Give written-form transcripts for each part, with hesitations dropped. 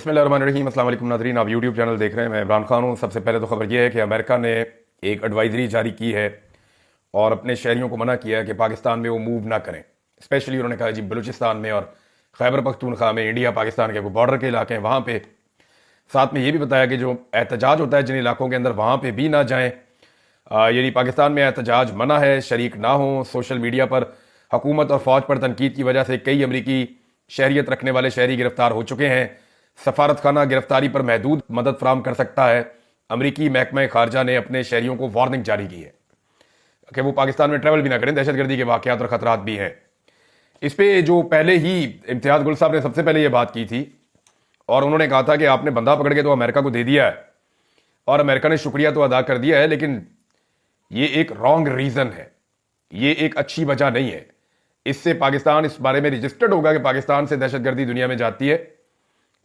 बिस्मिल्लाहिर्रहमानिर्रहीम। अस्सलाम वालेकुम नाज़रीन, आप यूट्यूब चैनल देख रहे हैं। मैं इमरान खान हूँ। सबसे पहले तो खबर यह है कि अमेरिका ने एक एडवाइजरी जारी की है और अपने शहरियों को मना किया है कि पाकिस्तान में वो मूव ना करें। स्पेशली उन्होंने कहा जी बलूचिस्तान में और खैबर पख्तूनख्वा में, इंडिया पाकिस्तान के बॉर्डर के इलाके हैं, वहाँ पे साथ में ये भी बताया कि जो एहतजाज होता है जिन इलाकों के अंदर, वहाँ पे भी ना जाएं। यदि पाकिस्तान में एहतजाज मना है, शरीक ना हो। सोशल मीडिया पर हुकूमत और फौज पर तनकीद की वजह से कई अमरीकी शहरियत रखने वाले शहरी गिरफ्तार हो चुके हैं। सफारत खाना गिरफ्तारी पर महदूद मदद फराम कर सकता है। अमरीकी महकमा खारजा ने अपने शहरियों को वार्निंग जारी की है कि वो पाकिस्तान में ट्रैवल भी ना करें, दहशतगर्दी के वाकयात और खतरात भी हैं। इस पे जो पहले ही इम्तियाज गुल साहब ने सबसे पहले ये बात की थी और उन्होंने कहा था कि आपने बंदा पकड़ के तो अमेरिका को दे दिया है और अमेरिका ने शुक्रिया तो अदा कर दिया है, लेकिन ये एक रॉन्ग रीजन है, ये एक अच्छी वजह नहीं है। इससे पाकिस्तान इस बारे में रजिस्टर्ड होगा कि पाकिस्तान से दहशतगर्दी दुनिया में जाती है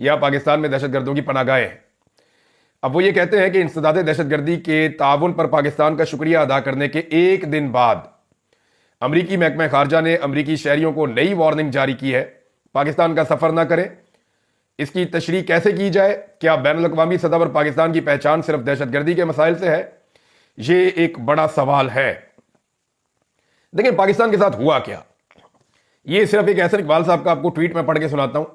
या पाकिस्तान में दहशतगर्दों की पनाहगाहें हैं। अब वो ये कहते हैं कि इंसदाद दहशतगर्दी के ताउन पर पाकिस्तान का शुक्रिया अदा करने के एक दिन बाद अमरीकी महकमा खारजा ने अमरीकी शहरियों को नई वार्निंग जारी की है, पाकिस्तान का सफर ना करें। इसकी तशरीह कैसे की जाए? क्या बैनुल अक़वामी सतह पर पाकिस्तान की पहचान सिर्फ दहशतगर्दी के मसाइल से है? ये एक बड़ा सवाल है। देखिए पाकिस्तान के साथ हुआ क्या, ये सिर्फ एक एहसन इकबाल साहब का आपको ट्वीट में पढ़ के सुनाता हूं।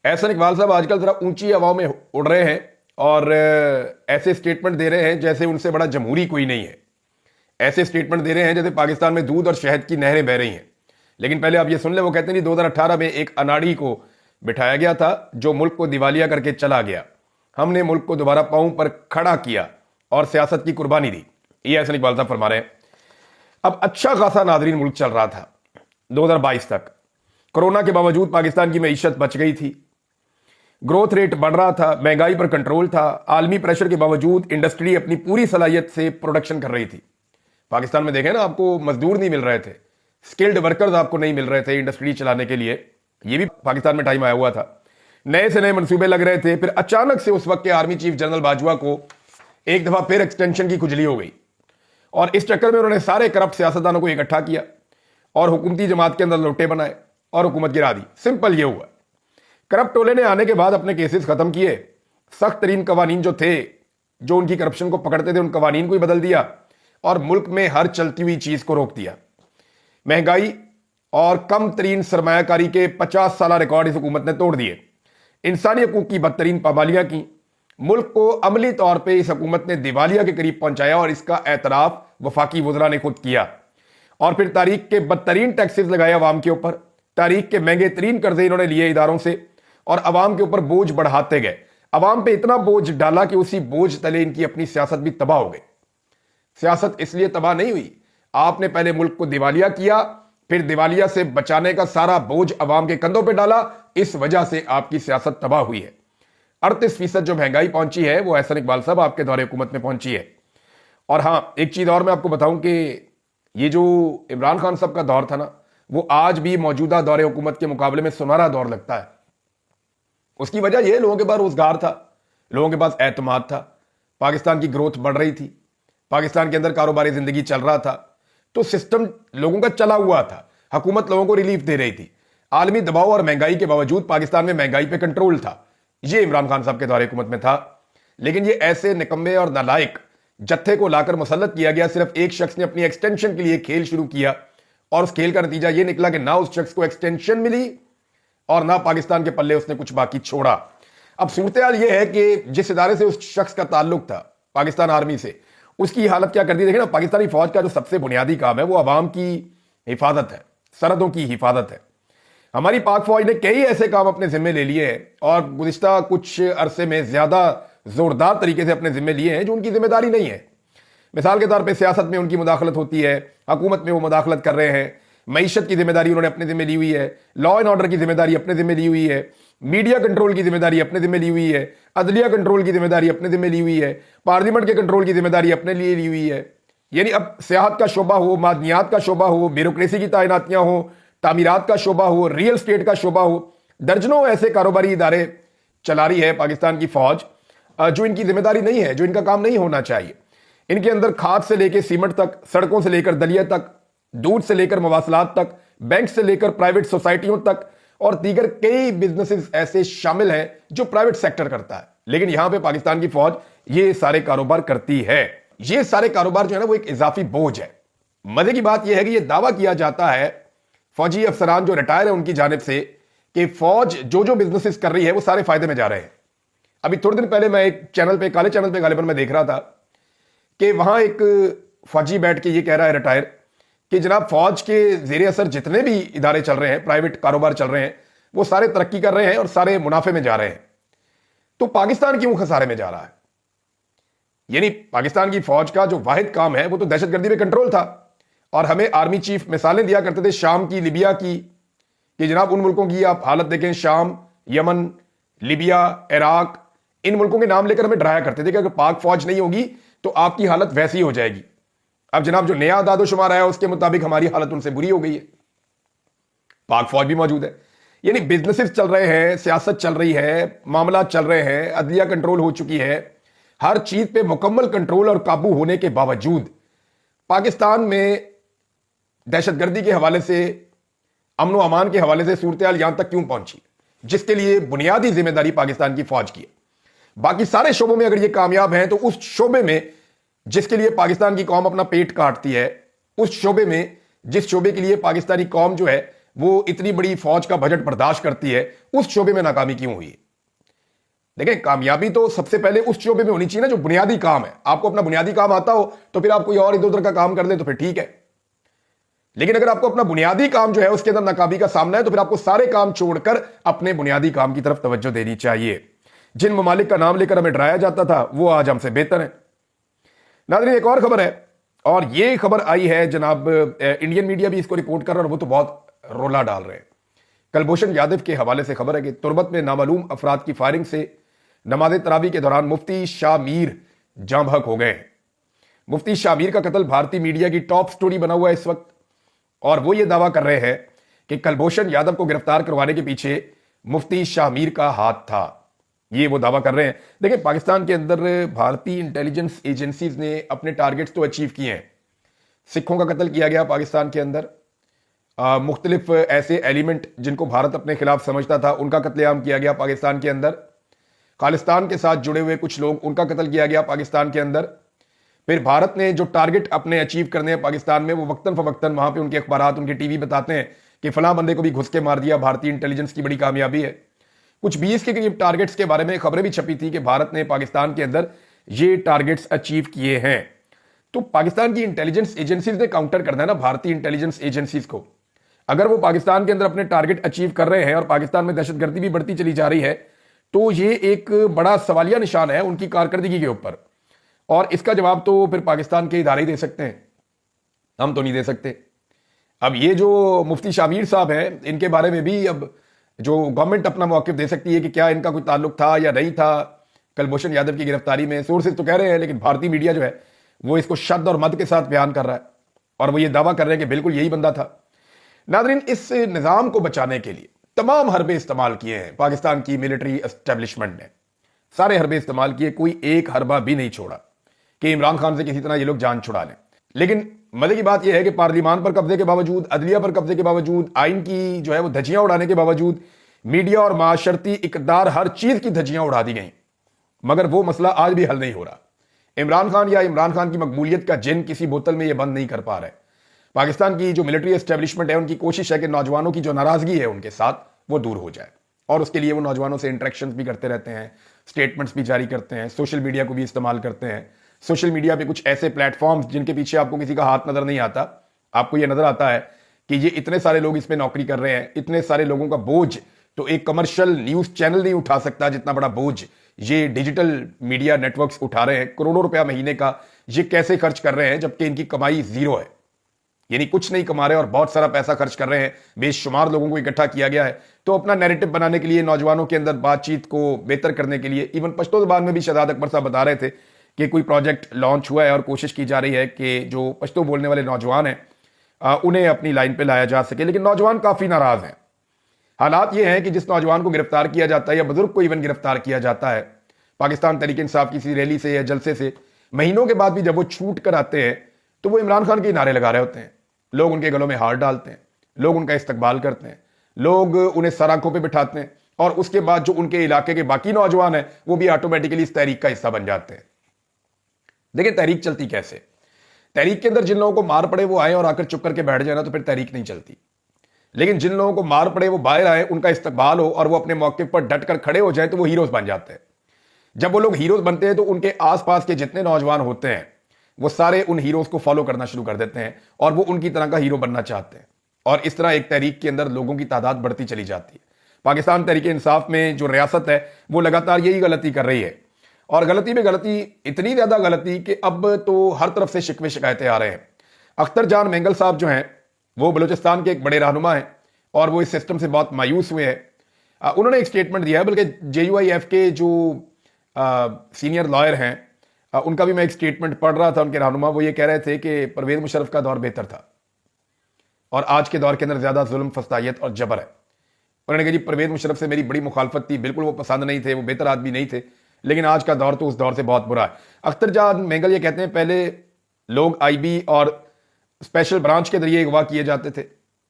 एहसन इकबाल साहब आजकल जरा ऊंची हवाओं में उड़ रहे हैं और ऐसे स्टेटमेंट दे रहे हैं जैसे उनसे बड़ा जमहूरी कोई नहीं है। ऐसे स्टेटमेंट दे रहे हैं जैसे पाकिस्तान में दूध और शहद की नहरें बह रही हैं। लेकिन पहले आप ये सुन ले, वो कहते हैं 2018 में एक अनाड़ी को बिठाया गया था जो मुल्क को दिवालिया करके चला गया। हमने मुल्क को दोबारा पांव पर खड़ा किया और सियासत की कुर्बानी दी। ये एहसन इकबाल साहब फरमा रहे हैं। अब अच्छा खासा नाजरीन मुल्क चल रहा था 2022 तक। कोरोना के बावजूद पाकिस्तान की मईशत बच गई थी, ग्रोथ रेट बढ़ रहा था, महंगाई पर कंट्रोल था, आलमी प्रेशर के बावजूद इंडस्ट्री अपनी पूरी सलाहियत से प्रोडक्शन कर रही थी। पाकिस्तान में देखें ना, आपको मजदूर नहीं मिल रहे थे, स्किल्ड वर्कर्स आपको नहीं मिल रहे थे इंडस्ट्री चलाने के लिए। ये भी पाकिस्तान में टाइम आया हुआ था, नए से नए मंसूबे लग रहे थे। फिर अचानक से उस वक्त के आर्मी चीफ जनरल बाजवा को एक दफा फिर एक्सटेंशन की खुजली हो गई और इस चक्कर में उन्होंने सारे करप्ट सियासतदानों को इकट्ठा किया और हुकूमती जमात के अंदर लोटे बनाए और हुकूमत गिरा दी। सिंपल ये हुआ। करप्ट टोले ने आने के बाद अपने केसेस खत्म किए, सख्त तरीन कवानीन जो थे, जो उनकी करप्शन को पकड़ते थे, उन कवानीन को ही बदल दिया और मुल्क में हर चलती हुई चीज को रोक दिया। महंगाई और कम तरीन सरमायाकारी के 50 साल रिकॉर्ड इस हुकूमत ने तोड़ दिए। इंसानी हकूक की बदतरीन पाबंदियां की। मुल्क को अमली तौर पर इस हुकूमत ने दिवालिया के करीब पहुंचाया और इसका एतराफ वफाकी वज़रा ने खुद किया। और फिर तारीख के बदतरीन टैक्सेस लगाए अवाम के ऊपर, तारीख के महंगे तरीन कर्जे इन्होंने लिए इदारों से और अवाम के ऊपर बोझ बढ़ाते गए। अवाम पे इतना बोझ डाला कि उसी बोझ तले इनकी अपनी सियासत भी तबाह हो गई। सियासत इसलिए तबाह नहीं हुई, आपने पहले मुल्क को दिवालिया किया, फिर दिवालिया से बचाने का सारा बोझ अवाम के कंधों पर डाला, इस वजह से आपकी सियासत तबाह हुई है। 38% जो महंगाई पहुंची है वो एहसन इकबाल साहब आपके दौरे हुकूमत में पहुंची है। और हां, एक चीज और मैं आपको बताऊं कि ये जो इमरान खान साहब का दौर था ना, वो आज भी मौजूदा दौरे हुकूमत के मुकाबले में सुनहरा दौर लगता है। उसकी वजह यह, लोगों के पास रोजगार था, लोगों के पास एतमाद था, पाकिस्तान की ग्रोथ बढ़ रही थी, पाकिस्तान के अंदर कारोबारी जिंदगी चल रहा था, तो सिस्टम लोगों का चला हुआ था, हुकूमत लोगों को रिलीफ दे रही थी। आलमी दबाव और महंगाई के बावजूद पाकिस्तान में महंगाई पे कंट्रोल था। यह इमरान खान साहब के दौरे हुकूमत में था। लेकिन ये ऐसे निकम्मे और नालायक जत्थे को लाकर मुसल्लत किया गया। सिर्फ एक शख्स ने अपनी एक्सटेंशन के लिए खेल शुरू किया और उस खेल का नतीजा यह निकला कि ना उस शख्स को एक्सटेंशन मिली और ना पाकिस्तान के पल्ले उसने कुछ बाकी छोड़ा। अब सूरत हाल यह है कि जिस इदारे से उस शख्स का ताल्लुक था, पाकिस्तान आर्मी से, उसकी हालत क्या कर दी। देखिए ना, पाकिस्तानी फौज का जो सबसे बुनियादी काम है वो अवाम की हिफाजत है, सरहदों की हिफाजत है। हमारी पाक फौज ने कई ऐसे काम अपने जिम्मे ले लिए हैं और गुज़िश्ता कुछ अरसे में ज्यादा जोरदार तरीके से अपने जिम्मे लिए हैं जो उनकी जिम्मेदारी नहीं है। मिसाल के तौर पे सियासत में उनकी मुदाखलत होती है, हुकूमत में वो मुदाखलत कर रहे हैं, मईशत की जिम्मेदारी उन्होंने अपने जिम्मे ली हुई है, लॉ एंड ऑर्डर की जिम्मेदारी अपने जिम्मे ली हुई है, मीडिया कंट्रोल की जिम्मेदारी अपने जिम्मे ली हुई है, अदलिया कंट्रोल की जिम्मेदारी अपने जिम्मे ली हुई है, पार्लियामेंट के कंट्रोल की जिम्मेदारी अपने लिए ली हुई है। यानी अब सियाहत का शोबा हो, मादनियात का शोबा हो, ब्यूरोक्रेसी की तैनातियां हो, तामीरात का शोबा हो, रियल स्टेट का शोबा हो, दर्जनों ऐसे कारोबारी इदारे चला रही है पाकिस्तान की फौज जो इनकी जिम्मेदारी नहीं है, जो इनका काम नहीं होना चाहिए। इनके अंदर खाद से लेकर सीमेंट तक, सड़कों से लेकर दलिया तक, दूध से लेकर मवासलात तक, बैंक से लेकर प्राइवेट सोसाइटियों तक, और दीगर कई बिजनेसेस ऐसे शामिल हैं जो प्राइवेट सेक्टर करता है। लेकिन यहां पे पाकिस्तान की फौज ये सारे कारोबार करती है। ये सारे कारोबार जो है ना वो एक इजाफी बोझ है। मजे की बात यह है कि यह दावा किया जाता है फौजी अफसरान जो रिटायर है उनकी जानिब से कि फौज जो जो बिजनेसेस कर रही है वो सारे फायदे में जा रहे हैं। अभी थोड़े दिन पहले मैं एक चैनल पे, काले चैनल पे गालिबन मैं देख रहा था कि वहां एक फौजी बैठ के ये कह रहा है रिटायर कि जनाब फौज के जेर असर जितने भी इदारे चल रहे हैं, प्राइवेट कारोबार चल रहे हैं, वो सारे तरक्की कर रहे हैं और सारे मुनाफे में जा रहे हैं, तो पाकिस्तान क्यों खसारे में जा रहा है? यानी पाकिस्तान की फौज का जो वाहिद काम है वो तो दहशतगर्दी पे कंट्रोल था। और हमें आर्मी चीफ मिसालें दिया करते थे शाम की, लिबिया की, कि जनाब उन मुल्कों की आप हालत देखें, शाम, यमन, लिबिया, इराक, इन मुल्कों के नाम लेकर हमें डराया करते थे कि अगर पाक फौज नहीं होगी तो आपकी हालत वैसी हो जाएगी। अब जनाब जो नया दादोशुमार आया उसके मुताबिक हमारी हालत उनसे बुरी हो गई है। पाक फौज भी मौजूद है। यानी बिजनेसेस चल रहे हैं, सियासत चल रही है, मामला चल रहे हैं, अदलिया कंट्रोल हो चुकी है, हर चीज पे मुकम्मल कंट्रोल और काबू होने के बावजूद पाकिस्तान में दहशतगर्दी के हवाले से, अमन अमान के हवाले से सूरत हाल यहां तक क्यों पहुंची, जिसके लिए बुनियादी जिम्मेदारी पाकिस्तान की फौज की है। बाकी सारे शोबों में अगर ये कामयाब हैं तो उस शोबे में जिसके लिए पाकिस्तान की कौम अपना पेट काटती है, उस शोबे में जिस शोबे के लिए पाकिस्तानी कौम जो है वो इतनी बड़ी फौज का बजट बर्दाश्त करती है, उस शोबे में नाकामी क्यों हुई है? देखिए, कामयाबी तो सबसे पहले उस शोबे में होनी चाहिए ना जो बुनियादी काम है। आपको अपना बुनियादी काम आता हो तो फिर आप कोई और इधर उधर का काम कर ले तो फिर ठीक है। लेकिन अगर आपको अपना बुनियादी काम जो है उसके अंदर नाकामी का सामना है तो फिर आपको सारे काम छोड़कर अपने बुनियादी काम की तरफ तवज्जो देनी चाहिए। जिन ममालिक का नाम लेकर हमें डराया जाता था वो आज हमसे बेहतर है। नाज़रीन, एक और खबर है, और ये खबर आई है जनाब, इंडियन मीडिया भी इसको रिपोर्ट कर रहा है और वो तो बहुत रोला डाल रहे हैं। कुलभूषण यादव के हवाले से खबर है कि तुर्बत में नामालूम अफराद की फायरिंग से नमाज तरावी के दौरान मुफ्ती शाह मीर जाँ बहक हो गए। मुफ्ती शाह मीर का कत्ल भारतीय मीडिया की टॉप स्टोरी बना हुआ है इस वक्त, और वो ये दावा कर रहे हैं कि कुलभूषण यादव को गिरफ्तार करवाने के पीछे मुफ्ती शाह मीर का हाथ था। ये वो दावा कर रहे हैं। देखिए, पाकिस्तान के अंदर भारतीय इंटेलिजेंस एजेंसीज ने अपने टारगेट्स तो अचीव किए हैं। सिखों का कत्ल किया गया पाकिस्तान के अंदर, मुख्तलिफ ऐसे एलिमेंट जिनको भारत अपने खिलाफ समझता था उनका कत्लेआम किया गया पाकिस्तान के अंदर। खालिस्तान के साथ जुड़े हुए कुछ लोग, उनका कत्ल किया गया पाकिस्तान के अंदर। फिर भारत ने जो टारगेट अपने अचीव करने हैं पाकिस्तान में, वो वक्तन फवक्तन वहां पे उनके अखबारात, उनके टीवी बताते हैं कि फलां बंदे को भी घुस के मार दिया, भारतीय इंटेलिजेंस की बड़ी कामयाबी है। कुछ 20 के करीब टारगेट्स के बारे में खबरें भी छपी थी कि भारत ने पाकिस्तान के अंदर ये टारगेट्स अचीव किए हैं। तो पाकिस्तान की इंटेलिजेंस एजेंसीज ने काउंटर करना है ना भारतीय इंटेलिजेंस एजेंसीज को। अगर वो पाकिस्तान के अंदर अपने टारगेट अचीव कर रहे हैं और पाकिस्तान में दहशतगर्दी भी बढ़ती चली जा रही है, तो ये एक बड़ा सवालिया निशान है उनकी कारकर्दगी के ऊपर। और इसका जवाब तो फिर पाकिस्तान के इदारे ही दे सकते हैं, हम तो नहीं दे सकते। अब ये जो मुफ्ती शामीर साहब हैं, इनके बारे में भी अब जो गवर्नमेंट अपना मौक़िफ़ दे सकती है कि क्या इनका कोई ताल्लुक था या नहीं था कुलभूषण यादव की गिरफ्तारी में। सोर्सेज तो कह रहे हैं, लेकिन भारतीय मीडिया जो है वो इसको शद्द और मद के साथ बयान कर रहा है और वो ये दावा कर रहे हैं कि बिल्कुल यही बंदा था। नाज़रीन, इस निज़ाम को बचाने के लिए तमाम हरबे इस्तेमाल किए हैं पाकिस्तान की मिलिट्री एस्टेब्लिशमेंट ने, सारे हरबे इस्तेमाल किए, कोई एक हरबा भी नहीं छोड़ा कि इमरान खान से किसी तरह ये लोग जान छुड़ा लें। लेकिन मजे की बात यह है कि पार्लियामान पर कब्जे के बावजूद, अदलिया पर कब्जे के बावजूद, आइन की जो है वो धज्जियां उड़ाने के बावजूद, मीडिया और माशरती इकदार, हर चीज की धज्जियां उड़ा दी गई, मगर वो मसला आज भी हल नहीं हो रहा। इमरान खान या इमरान खान की मकबूलियत का जिन किसी बोतल में ये बंद नहीं कर पा रहे। पाकिस्तान की जो मिलिट्री एस्टेब्लिशमेंट है उनकी कोशिश है कि नौजवानों की जो नाराजगी है उनके साथ वो दूर हो जाए, और उसके लिए वो नौजवानों से इंटरेक्शन भी करते रहते हैं, स्टेटमेंट्स भी जारी करते हैं, सोशल मीडिया को भी इस्तेमाल करते हैं। सोशल मीडिया पे कुछ ऐसे प्लेटफॉर्म्स जिनके पीछे आपको किसी का हाथ नजर नहीं आता, आपको ये नजर आता है कि ये इतने सारे लोग इस पे नौकरी कर रहे हैं, इतने सारे लोगों का बोझ तो एक कमर्शियल न्यूज चैनल नहीं उठा सकता जितना बड़ा बोझ ये डिजिटल मीडिया नेटवर्क्स उठा रहे हैं। करोड़ों रुपया महीने का ये कैसे खर्च कर रहे हैं जबकि इनकी कमाई जीरो है, यानी कुछ नहीं कमा रहे और बहुत सारा पैसा खर्च कर रहे हैं। बेशुमार लोगों को इकट्ठा किया गया है तो अपना नैरेटिव बनाने के लिए, नौजवानों के अंदर बातचीत को बेहतर करने के लिए। इवन पश्तो ज़बान में भी शहजाद अकबर साहब बता रहे थे कि कोई प्रोजेक्ट लॉन्च हुआ है और कोशिश की जा रही है कि जो पश्तो बोलने वाले नौजवान हैं उन्हें अपनी लाइन पे लाया जा सके, लेकिन नौजवान काफ़ी नाराज़ हैं। हालात ये हैं कि जिस नौजवान को गिरफ्तार किया जाता है या बुजुर्ग को इवन गिरफ्तार किया जाता है पाकिस्तान तहरीक इंसाफ की किसी रैली से या जलसे से, महीनों के बाद भी जब वो छूट कर आते हैं तो वो इमरान खान के नारे लगा रहे होते हैं। लोग उनके गलों में हार डालते हैं, लोग उनका इस्तकबाल करते हैं, लोग उन्हें सर आंखों पे बिठाते हैं और उसके बाद जो उनके इलाके के बाकी नौजवान हैं वो भी ऑटोमेटिकली इस तहरीक का हिस्सा बन जाते हैं। देखिए तहरीक चलती कैसे, तहरीक के अंदर जिन लोगों को मार पड़े वो आए और आकर चुप करके बैठ जाए ना तो फिर तहरीक नहीं चलती। लेकिन जिन लोगों को मार पड़े वो बाहर आए, उनका इस्तकबाल हो और वो अपने मौके पर डट कर खड़े हो जाए तो वो हीरोज बन जाते हैं। जब वो लोग हीरोज बनते हैं तो उनके आसपास के जितने नौजवान होते हैं वो सारे उन हीरोज को फॉलो करना शुरू कर देते हैं और वो उनकी तरह का हीरो बनना चाहते हैं और इस तरह एक तहरीक के अंदर लोगों की तादाद बढ़ती चली जाती है। पाकिस्तान तहरीक इंसाफ में जो रियासत है वो लगातार यही गलती कर रही है और गलती में गलती, इतनी ज्यादा गलती कि अब तो हर तरफ से शिकवे शिकायतें आ रहे हैं। अख्तर जान मेंगल साहब जो हैं वो बलूचिस्तान के एक बड़े रहनुमा हैं और वो इस सिस्टम से बहुत मायूस हुए हैं। उन्होंने एक स्टेटमेंट दिया है, बल्कि JUIF के जो सीनियर लॉयर हैं उनका भी मैं एक स्टेटमेंट पढ़ रहा था, उनके रहनुमा वो ये कह रहे थे कि परवेज मुशर्रफ का दौर बेहतर था और आज के दौर के अंदर ज्यादा जुल्म, फस्तायत और जबर है। उन्होंने कहा जी परवेज मुशर्रफ से मेरी बड़ी मुखालफत थी, बिल्कुल वो पसंद नहीं थे, वो बेहतर आदमी नहीं थे, लेकिन आज का दौर तो उस दौर से बहुत बुरा है। अख्तर जान मेंगल ये कहते हैं पहले लोग IB और स्पेशल ब्रांच के जरिए अगवा किए जाते थे,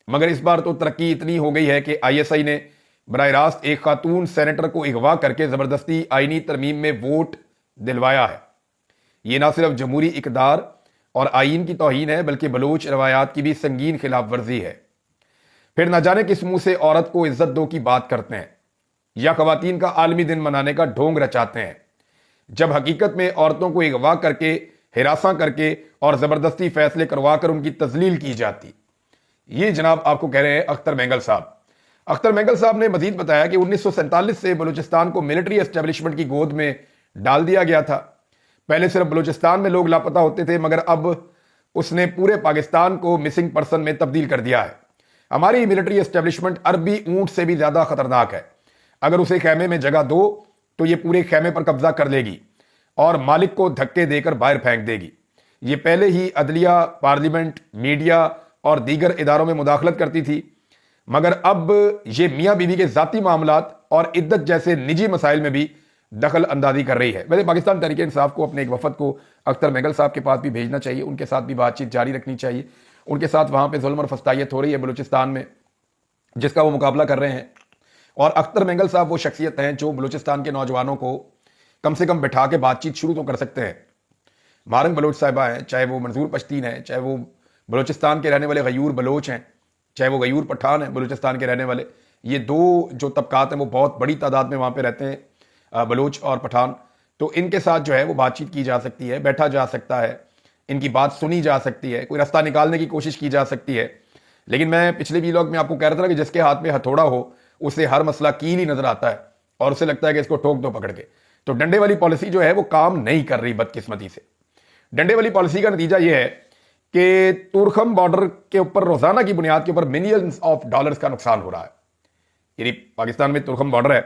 मगर इस बार तो तरक्की इतनी हो गई है कि ISI ने बराह रास्त एक खातून सेनेटर को अगवा करके जबरदस्ती आईनी तरमीम में वोट दिलवाया है। यह ना सिर्फ जमहूरी इकदार और आइन की तौहीन है बल्कि बलूच रवायात की भी संगीन खिलाफ वर्जी है। फिर न जाने किस मुंह से औरत को इज्जत दो की बात करते हैं या खवातीन का आलमी दिन मनाने का ढोंग रचाते हैं, जब हकीकत में औरतों को अगवा करके, हिरासा करके और जबरदस्ती फैसले करवा कर उनकी तजलील की जाती। ये जनाब आपको कह रहे हैं अख्तर मेंगल साहब। अख्तर मेंगल साहब ने मजीद बताया कि 1947 से बलूचिस्तान को मिलिट्री एस्टेब्लिशमेंट की गोद में डाल दिया गया था। पहले सिर्फ बलूचिस्तान में लोग लापता होते थे, मगर अब उसने पूरे पाकिस्तान को मिसिंग पर्सन में तब्दील कर दिया है। हमारी मिलिट्री एस्टेब्लिशमेंट अरबी ऊंट से भी ज्यादा खतरनाक है। अगर उसे खेमे में जगह दो तो ये पूरे खेमे पर कब्जा कर लेगी और मालिक को धक्के देकर बाहर फेंक देगी। ये पहले ही अदलिया, पार्लियामेंट, मीडिया और दीगर इदारों में मुदाखलत करती थी, मगर अब ये मियाँ बीवी के जाती मामलात और इद्दत जैसे निजी मसाइल में भी दखल अंदाजी कर रही है। वैसे पाकिस्तान तहरीक इंसाफ को अपने एक वफद को अख्तर मेंगल साहब के पास भी भेजना चाहिए, उनके साथ भी बातचीत जारी रखनी चाहिए। उनके साथ वहां पे जुल्म और फस्तायत हो रही है बलूचिस्तान में, जिसका वो मुकाबला कर रहे हैं। और अख्तर मेंगल साहब वो शख्सियत हैं जो बलूचिस्तान के नौजवानों को कम से कम बैठा के बातचीत शुरू तो कर सकते हैं। मारंग बलोच साहिबा हैं, चाहे वो मंजूर पश्तीन है, चाहे वो बलूचिस्तान के रहने वाले गयूर बलोच हैं, चाहे वो गयूर पठान हैं बलूचिस्तान के रहने वाले। ये दो जो तबकात हैं वो बहुत बड़ी तादाद में वहाँ पे रहते हैं, बलोच और पठान। तो इनके साथ जो है वो बातचीत की जा सकती है, बैठा जा सकता है, इनकी बात सुनी जा सकती है, कोई रास्ता निकालने की कोशिश की जा सकती है। लेकिन मैं पिछले वीलॉग में आपको कह रहा था कि जिसके हाथ में हथौड़ा हो उसे हर मसला कील ही नजर आता है और उसे लगता है कि इसको ठोक दो पकड़ के। तो डंडे वाली पॉलिसी जो है वो काम नहीं कर रही बदकिस्मती से। डंडे वाली पॉलिसी का नतीजा यह है कि तुरखम बॉर्डर के ऊपर रोजाना की बुनियाद के ऊपर मिलियंस ऑफ डॉलर्स का नुकसान हो रहा है। यानी पाकिस्तान में तुरखम बॉर्डर है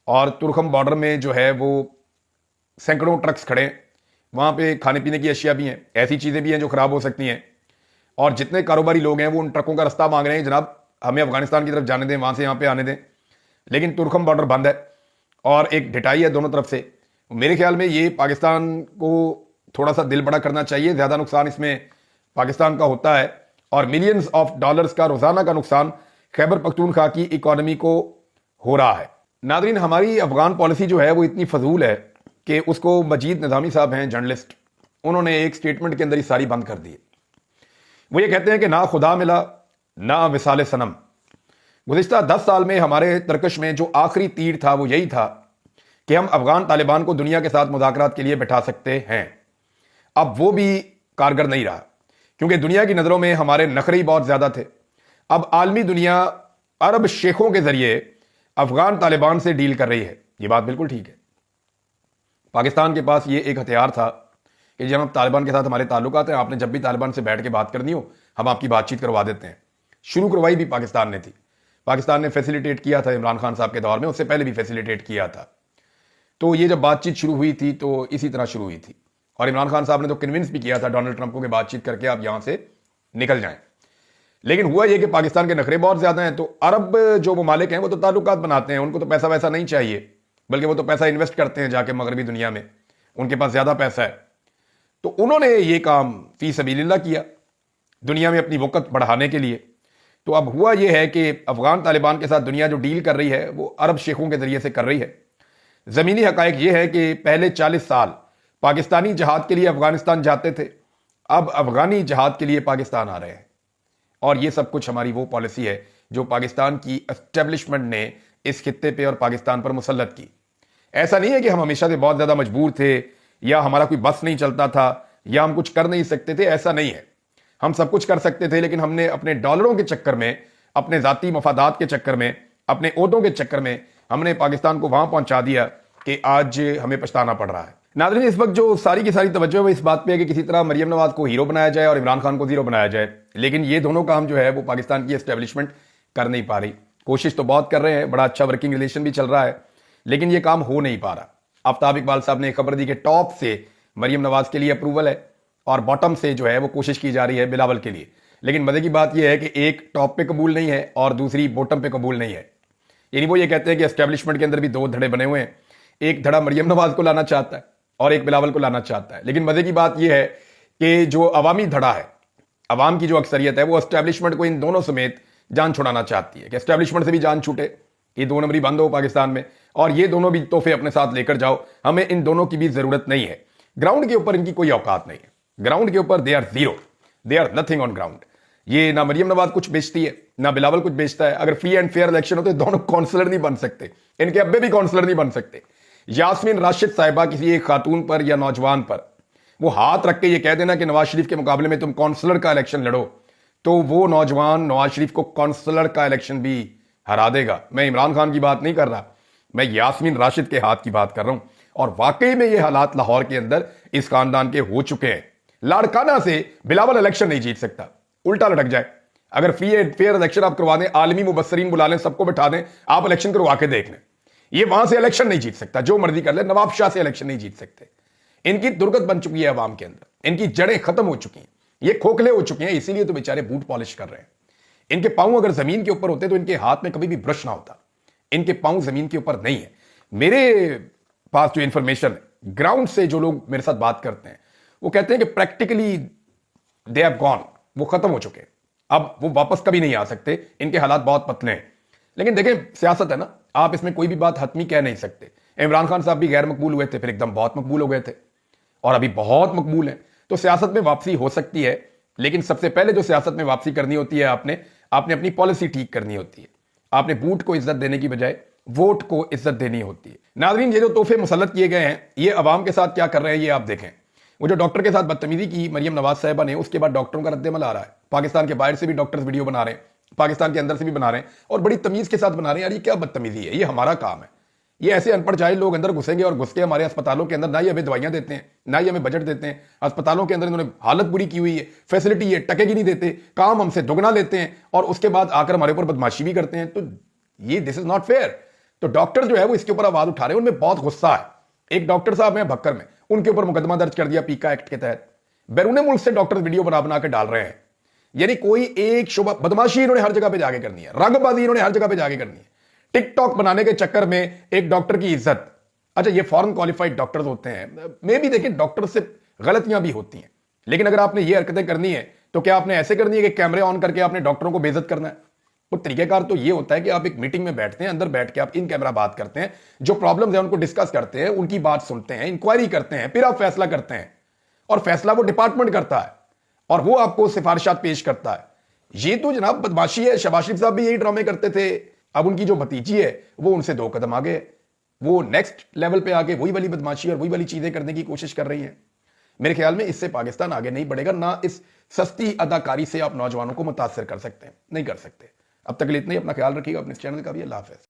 और तुरखम बॉर्डर में जो है वो सैकड़ों ट्रक्स खड़े हैं, वहां पे खाने पीने की अशिया भी हैं, ऐसी चीजें भी हैं जो खराब हो सकती हैं। और जितने कारोबारी लोग हैं वो उन ट्रकों का रास्ता मांग रहे हैं, जनाब हमें अफगानिस्तान की तरफ जाने दें, वहां से यहाँ पे आने दें। लेकिन तुरखम बॉर्डर बंद है और एक ढिटाई है दोनों तरफ से। मेरे ख्याल में ये पाकिस्तान को थोड़ा सा दिल बड़ा करना चाहिए। ज्यादा नुकसान इसमें पाकिस्तान का होता है और मिलियंस ऑफ डॉलर्स का रोजाना का नुकसान खैबर पख्तूनख्वा की इकोनॉमी को हो रहा है। नादरीन, हमारी अफगान पॉलिसी जो है वो इतनी फजूल है कि उसको मजीद निजामी साहब हैं जर्नलिस्ट, उन्होंने एक स्टेटमेंट के अंदर ही सारी बंद कर दी। वो ये कहते हैं कि ना खुदा मिला ना विसाले सनम। गुज़िश्ता 10 साल में हमारे तरकश में जो आखिरी तीर था वो यही था कि हम अफगान तालिबान को दुनिया के साथ मुज़ाकरात के लिए बैठा सकते हैं। अब वो भी कारगर नहीं रहा क्योंकि दुनिया की नज़रों में हमारे नखरे ही बहुत ज़्यादा थे। अब आलमी दुनिया अरब शेखों के ज़रिए अफगान तालिबान से डील कर रही है। ये बात बिल्कुल ठीक है। पाकिस्तान के पास ये एक हथियार था कि जब तालिबान के साथ हमारे ताल्लुकात हैं, आपने जब भी तालिबान से बैठ के बात करनी हो हम आपकी बातचीत करवा देते हैं। शुरू करवाई भी पाकिस्तान ने थी। पाकिस्तान ने फैसिलिटेट किया था इमरान खान साहब के दौर में, उससे पहले भी फैसिलिटेट किया था। तो ये जब बातचीत शुरू हुई थी तो इसी तरह शुरू हुई थी और इमरान खान साहब ने तो कन्विंस भी किया था डोनाल्ड ट्रंप को कि बातचीत करके आप यहां से निकल जाएं। लेकिन हुआ यह कि पाकिस्तान के नखरे बहुत ज्यादा हैं। तो अरब जो ममालिक हैं वो तो ताल्लुकात बनाते हैं, उनको तो पैसा वैसा नहीं चाहिए, बल्कि वो तो पैसा इन्वेस्ट करते हैं जाके मगरबी दुनिया में, उनके पास ज्यादा पैसा है। तो उन्होंने ये काम फी सबीलिल्लाह किया दुनिया में अपनी वक़्त बढ़ाने के लिए। तो अब हुआ यह है कि अफगान तालिबान के साथ दुनिया जो डील कर रही है वो अरब शेखों के जरिए से कर रही है। ज़मीनी हकायक ये है कि पहले 40 साल पाकिस्तानी जहाद के लिए अफगानिस्तान जाते थे, अब अफगानी जहाद के लिए पाकिस्तान आ रहे हैं। और ये सब कुछ हमारी वो पॉलिसी है जो पाकिस्तान की एस्टेब्लिशमेंट ने इस खित्ते पे और पाकिस्तान पर मुसल्लत की। ऐसा नहीं है कि हम हमेशा से बहुत ज़्यादा मजबूर थे या हमारा कोई बस नहीं चलता था या हम कुछ कर नहीं सकते थे, ऐसा नहीं है। हम सब कुछ कर सकते थे, लेकिन हमने अपने डॉलरों के चक्कर में, अपने ज़ाती मफादात के चक्कर में, अपने ओहदों के चक्कर में हमने पाकिस्तान को वहां पहुंचा दिया कि आज हमें पछताना पड़ रहा है। नाज़रीन, इस वक्त जो सारी की सारी तवज्जो है इस बात पे है कि किसी तरह मरियम नवाज को हीरो बनाया जाए और इमरान खान को जीरो बनाया जाए, लेकिन ये दोनों काम जो है वो पाकिस्तान की एस्टेब्लिशमेंट कर नहीं पा रही। कोशिश तो बहुत कर रहे हैं, बड़ा अच्छा वर्किंग रिलेशन भी चल रहा है, लेकिन ये काम हो नहीं पा रहा। आफ्ताब इकबाल साहब ने खबर दी कि टॉप से मरियम नवाज के लिए अप्रूवल है और बॉटम से जो है वो कोशिश की जा रही है बिलावल के लिए। लेकिन मजे की बात यह है कि एक टॉप पे कबूल नहीं है और दूसरी बॉटम पे कबूल नहीं है। यानी वो ये कहते हैं कि एस्टेब्लिशमेंट के अंदर भी दो धड़े बने हुए हैं, एक धड़ा मरियम नवाज को लाना चाहता है और एक बिलावल को लाना चाहता है। लेकिन मजे की बात यह है कि जो अवामी धड़ा है, अवाम की जो अक्सरियत है, वो एस्टेब्लिशमेंट को इन दोनों समेत जान छुड़ाना चाहती है कि एस्टेब्लिशमेंट से भी जान छूटे, ये दो नंबरी बंद हो पाकिस्तान में, और ये दोनों भी तोहफे अपने साथ लेकर जाओ, हमें इन दोनों की भी जरूरत नहीं है। ग्राउंड के ऊपर इनकी कोई औकात नहीं है, ग्राउंड के ऊपर they are zero, they are nothing on ground. ये ना मरियम नवाज कुछ बेचती है ना बिलावल कुछ बेचता है। अगर फ्री एंड फेयर इलेक्शन होते दोनों काउंसलर नहीं बन सकते, इनके अब्बे भी काउंसलर नहीं बन सकते। यास्मीन राशिद साहिबा किसी एक खातून पर या नौजवान पर वो हाथ रख के ये कह देना कि नवाज शरीफ के मुकाबले में तुम काउंसलर का इलेक्शन लड़ो, तो वो नौजवान नवाज शरीफ को काउंसलर का इलेक्शन भी हरा देगा। मैं इमरान खान की बात नहीं कर रहा, मैं यास्मीन राशिद के हाथ की बात कर रहा हूं। और वाकई में ये हालात लाहौर के अंदर इस खानदान के हो चुके हैं। लाड़काना से बिलावल इलेक्शन नहीं जीत सकता, उल्टा लटक जाए। अगर फ्री एंड फेयर इलेक्शन आप करवा दें, आलमी मुबस्सरीन बुला लें, सबको बैठा दें, आप इलेक्शन करवा के देख लें, ये वहां से इलेक्शन नहीं जीत सकता। जो मर्जी कर ले, नवाब शाह से इलेक्शन नहीं जीत सकते। इनकी दुर्गत बन चुकी है अवाम के अंदर, इनकी जड़ें खत्म हो चुकी हैं, ये खोखले हो चुके हैं, इसीलिए तो बेचारे बूट पॉलिश कर रहे हैं। इनके पांव अगर जमीन के ऊपर होते तो इनके हाथ में कभी भी ब्रश ना होता। इनके पांव जमीन के ऊपर नहीं है। मेरे पास जो इंफॉर्मेशन है ग्राउंड से, जो लोग मेरे साथ बात करते हैं, वो कहते हैं कि प्रैक्टिकली दे हैव गॉन, वो खत्म हो चुके हैं, अब वो वापस कभी नहीं आ सकते। इनके हालात बहुत पतले हैं। लेकिन देखें, सियासत है ना, आप इसमें कोई भी बात हतमी कह नहीं सकते। इमरान खान साहब भी गैर मकबूल हुए थे, फिर एकदम बहुत मकबूल हो गए थे, और अभी बहुत मकबूल हैं। तो सियासत में वापसी हो सकती है, लेकिन सबसे पहले जो सियासत में वापसी करनी होती है, आपने अपनी पॉलिसी ठीक करनी होती है। आपने बूट को इज्जत देने की बजाय वोट को इज्जत देनी होती है। नाज़रीन, ये जो तोहफे मुसल्लत किए गए हैं, ये अवाम के साथ क्या कर रहे हैं ये आप देखें। वो जो डॉक्टर के साथ बदतमीजी की मरियम नवाज साहिबा ने, उसके बाद डॉक्टरों का रद्देमल आ रहा है। पाकिस्तान के बाहर से भी डॉक्टर्स वीडियो बना रहे हैं, पाकिस्तान के अंदर से भी बना रहे हैं, और बड़ी तमीज के साथ बना रहे हैं। यार ये क्या बदतमीजी है, ये हमारा काम है। ये ऐसे अनपढ़ जाहिल लोग अंदर घुसेंगे और घुस के हमारे अस्पतालों के अंदर ना ही हमें दवाइयां देते हैं, ना ही हमें बजट देते हैं। अस्पतालों के अंदर इन्होंने हालत बुरी की हुई है, फैसिलिटी है, टकेगी नहीं देते, काम हमसे दुगना लेते हैं, और उसके बाद आकर हमारे ऊपर बदमाशी भी करते हैं। तो ये दिस इज नॉट फेयर। तो डॉक्टर जो है वो इसके ऊपर आवाज उठा रहे हैं, उनमें बहुत गुस्सा है। एक डॉक्टर साहब हैं भक्कर में, उनके ऊपर मुकदमा दर्ज कर दिया पीका एक्ट के तहत। बैरून मुल्क से डॉक्टर वीडियो बना बना के डाल रहे हैं। यानी कोई एक शुबा, बदमाशी इन्होंने हर जगह पे जाके करनी है, रंगबाजी इन्होंने हर जगह पे जाके करनी है, टिकटॉक बनाने के चक्कर में एक डॉक्टर की इज्जत। अच्छा, ये फॉरेन क्वालिफाइड डॉक्टर्स होते हैं, मे भी देखें डॉक्टर से गलतियां भी होती हैं, लेकिन अगर आपने ये हरकतें करनी है तो क्या आपने ऐसे करनी है कि कैमरे ऑन करके आपने डॉक्टरों को बेइज्जत करना है? तो तरीकेकार तो ये होता है कि आप एक मीटिंग में बैठते हैं, अंदर बैठ के आप इन कैमरा बात करते हैं, जो प्रॉब्लम्स है उनको डिस्कस करते हैं, उनकी बात सुनते हैं, इंक्वायरी करते हैं, फिर आप फैसला करते हैं, और फैसला वो डिपार्टमेंट करता है और वो आपको सिफारिशात पेश करता है। ये तो जनाब बदमाशी है। शहबाज शरीफ साहब भी यही ड्रामे करते थे। अब उनकी जो भतीजी है वो उनसे 2 कदम आगे, वो नेक्स्ट लेवल पे आके वही वाली बदमाशी और वही वाली चीजें करने की कोशिश कर रही हैं। मेरे ख्याल में इससे पाकिस्तान आगे नहीं बढ़ेगा, ना इस सस्ती अदाकारी से आप नौजवानों को मुतासर कर सकते हैं, नहीं कर सकते। अब तक के लिए इतना ही। अपना ख्याल रखिएगा, अपने चैनल का भी। अल्लाह हाफ़िज़।